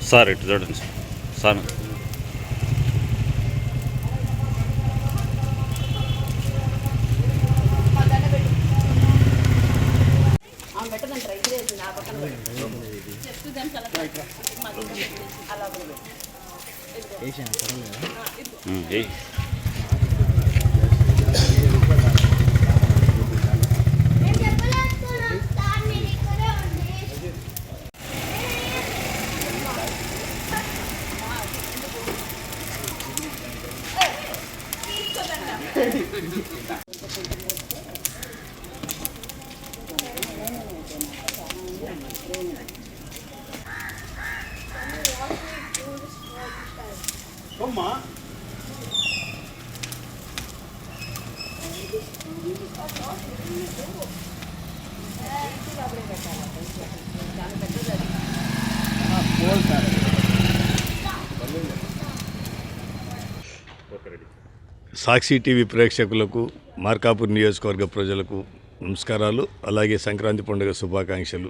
Sir ఇటు చూడండి sir. సాక్షి TV ప్రేక్షకులకు, మార్కాపూర్ నియోజకవర్గ ప్రజలకు నమస్కారాలు. అలాగే సంక్రాంతి పండుగ శుభాకాంక్షలు.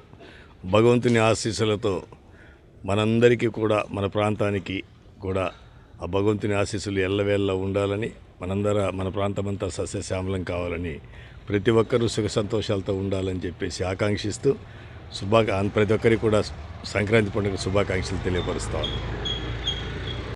భగవంతుని ఆశీస్సులతో మనందరికీ కూడా, మన ప్రాంతానికి కూడా ఆ భగవంతుని ఆశీస్సులు ఎల్లవేళ్ళ ఉండాలని, మన ప్రాంతమంతా సస్యశ్యామలం కావాలని, ప్రతి ఒక్కరూ సుఖ సంతోషాలతో ఉండాలని చెప్పేసి ఆకాంక్షిస్తూ ప్రతి ఒక్కరికి కూడా సంక్రాంతి పండుగ శుభాకాంక్షలు తెలియపరుస్తాను.